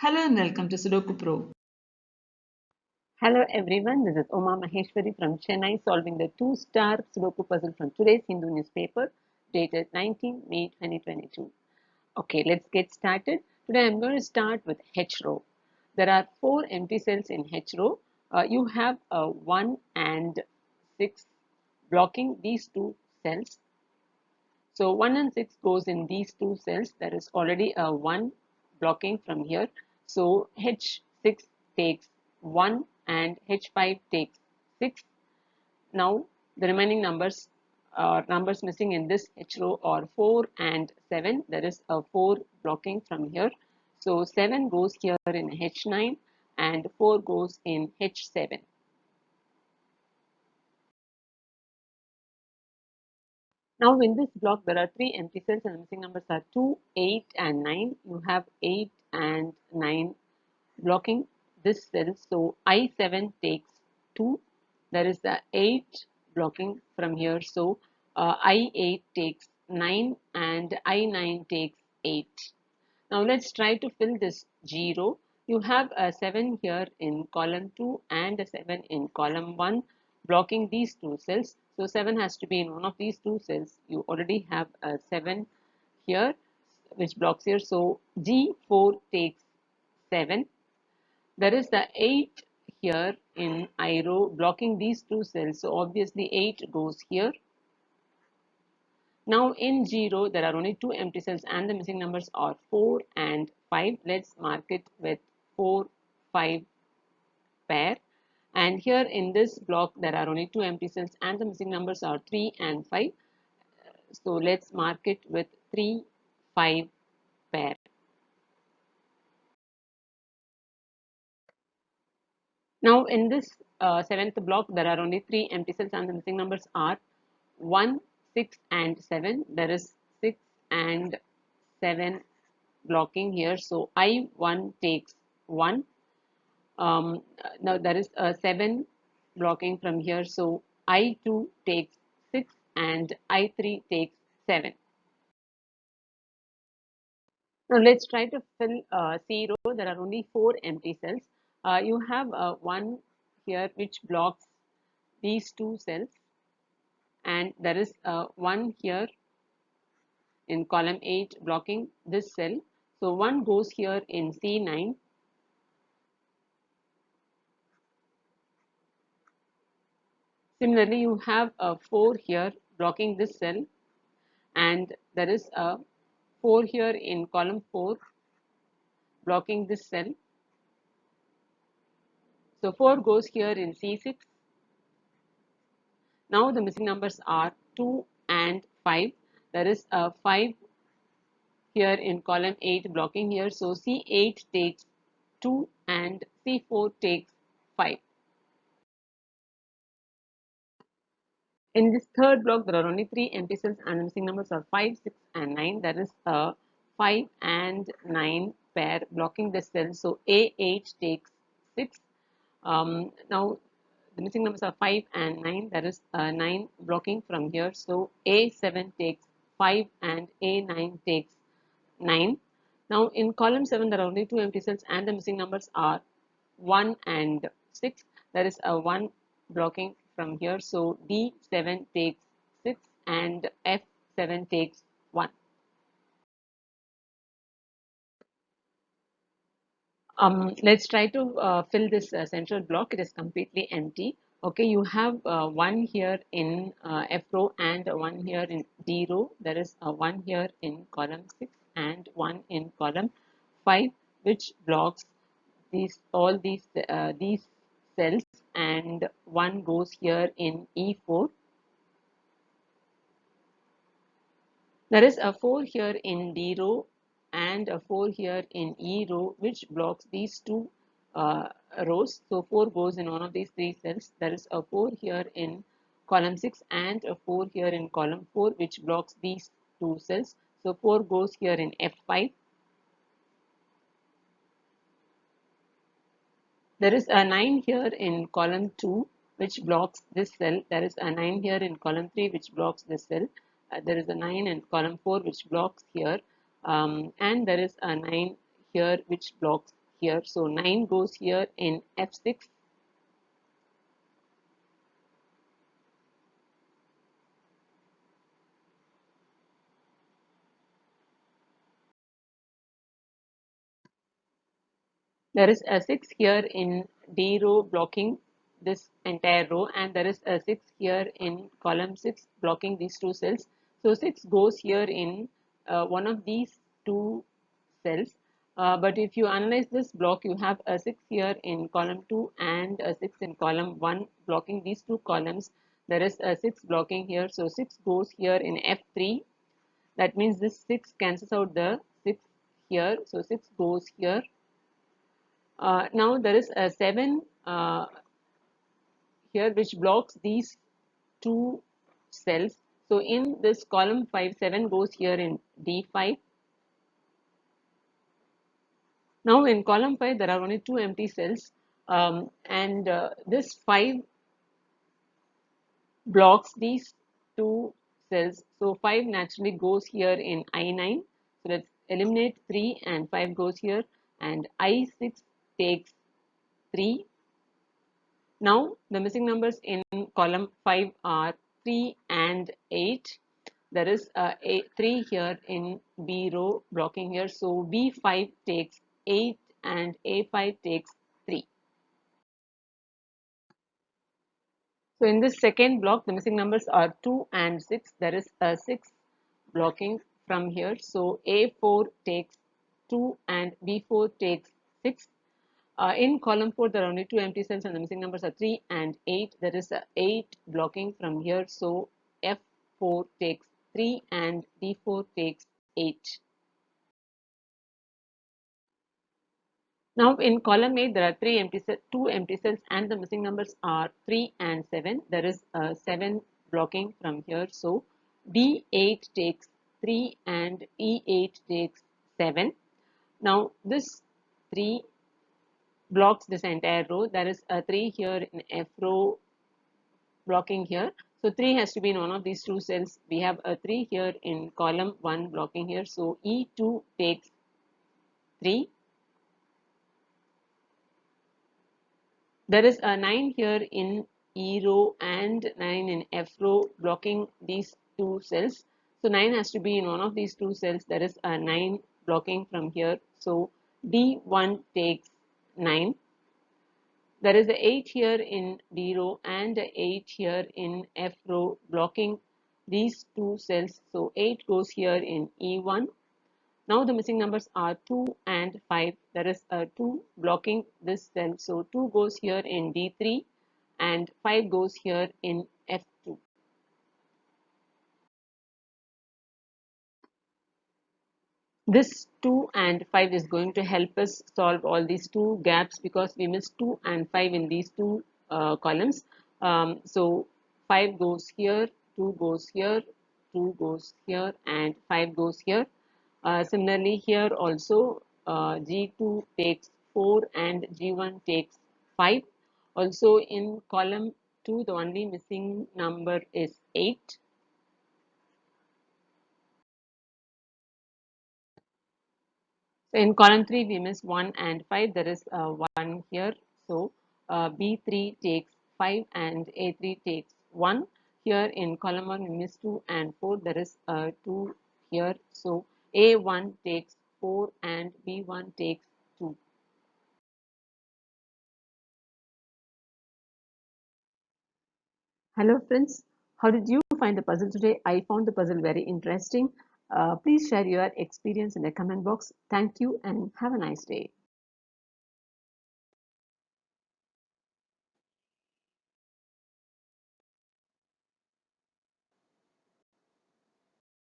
Hello and welcome to Sudoku Pro. Hello everyone, this is Uma Maheshwari from Chennai solving the two-star Sudoku puzzle from today's Hindu newspaper dated 19 May 2022. Okay, let's get started. Today I'm going to start with H row. There are 4 empty cells in H row. You have 1 and 6 blocking these two cells. So 1 and 6 goes in these two cells. There is already a 1 blocking from here. So H6 takes 1 and H5 takes 6. Now the remaining numbers missing in this H row are 4 and 7. There is a 4 blocking from here. So 7 goes here in H9 and 4 goes in H7. Now in this block there are 3 empty cells and the missing numbers are 2, 8 and 9. You have 8 and 9 blocking this cell. So I7 takes 2. There is the 8 blocking from here. So I8 takes 9 and I9 takes 8. Now let's try to fill this 0. You have a 7 here in column 2 and a 7 in column 1 blocking these two cells. So 7 has to be in one of these two cells. You already have a 7 here which blocks here. So G4 takes 7. There is the 8 here in I row blocking these two cells. So obviously 8 goes here. Now in 0 there are only 2 empty cells and the missing numbers are 4 and 5. Let's mark it with 4, 5 pair. And here in this block there are only 2 empty cells and the missing numbers are 3 and 5. So let's mark it with 3, 5 pair. Now in this 7th block there are only 3 empty cells and the missing numbers are 1, 6 and 7. There is 6 and 7 blocking here. So I1 takes 1. Now there is a 7 blocking from here. So I2 takes 6 and I3 takes 7. Now let's try to fill C row. There are only 4 empty cells. You have one here which blocks these two cells, and there is one here in column 8 blocking this cell. So one goes here in C9. Similarly, you have a 4 here blocking this cell, and there is a 4 here in column 4 blocking this cell. So 4 goes here in C6. Now the missing numbers are 2 and 5. There is a 5 here in column 8 blocking here. So C8 takes 2 and C4 takes 5. In this third block, there are only 3 empty cells and the missing numbers are 5, 6 and 9. There is a 5 and 9 pair blocking the cell. So A8 takes 6. Now the missing numbers are 5 and 9. There is a 9 blocking from here. So A7 takes 5 and A9 takes 9. Now in column 7 there are only 2 empty cells and the missing numbers are 1 and 6. There is a 1 blocking from here. So D7 takes 6 and F7 takes 1. Let's try to fill this central block. It is completely empty. Okay, you have one here in F row and one here in D row. There is one here in column 6 and one in column 5, which blocks these cells, and one goes here in E4. There is a 4 here in D row and a 4 here in E row, which blocks these two uh, rows. So 4 goes in one of these 3 cells. There is a 4 here in column 6 and a 4 here in column 4, which blocks these 2 cells. So 4 goes here in F5. There is a 9 here in column 2, which blocks this cell. There is a 9 here in column 3, which blocks this cell. There is a 9 in column 4, which blocks here. And there is a 9 here, which blocks here. So 9 goes here in F6. There is a 6 here in D row blocking this entire row, and there is a 6 here in column 6 blocking these two cells. So 6 goes here in one of these two cells. But if you analyze this block, you have a 6 here in column 2 and a 6 in column 1 blocking these two columns. There is a 6 blocking here. So 6 goes here in F3. That means this 6 cancels out the 6 here. So 6 goes here. Now there is a 7 here which blocks these two cells. So in this column 5, 7 goes here in D5. Now in column 5 there are only two empty cells, and this 5 blocks these two cells. So 5 naturally goes here in I9. So let's eliminate 3 and 5 goes here, and I6 takes 3. Now the missing numbers in column 5 are 3 and 8. There is a 3 here in B row blocking here. So B5 takes 8 and A5 takes 3. So in this second block, the missing numbers are 2 and 6. There is a 6 blocking from here. So A4 takes 2 and B4 takes 6. In column 4, there are only two empty cells and the missing numbers are 3 and 8. There is a 8 blocking from here. So F4 takes 3 and D4 takes 8. Now in column 8 there are two empty cells and the missing numbers are 3 and 7. There is a 7 blocking from here. So D8 takes 3 and E8 takes 7. Now this 3 blocks this entire row. There is a 3 here in F row blocking here. So 3 has to be in one of these two cells. We have a 3 here in column 1 blocking here. So E2 takes 3. There is a 9 here in E row and 9 in F row blocking these two cells. So 9 has to be in one of these two cells. There is a 9 blocking from here. So D1 takes 9. There is a 8 here in D row and a 8 here in F row blocking these two cells. So 8 goes here in E1. Now the missing numbers are 2 and 5. There is a 2 blocking this cell. So 2 goes here in D3 and 5 goes here in F2. This 2 and 5 is going to help us solve all these two gaps because we missed 2 and 5 in these two columns. So 5 goes here, 2 goes here, 2 goes here, and 5 goes here. Similarly, here also G2 takes 4 and G1 takes 5. Also in column 2, the only missing number is 8. So in column 3, we miss 1 and 5. There is 1 here. So B3 takes 5 and A3 takes 1. Here in column 1, we miss 2 and 4. There is 2 here. So A1 takes 4 and B1 takes 2. Hello friends, how did you find the puzzle today? I found the puzzle very interesting. Please share your experience in the comment box. Thank you and have a nice day.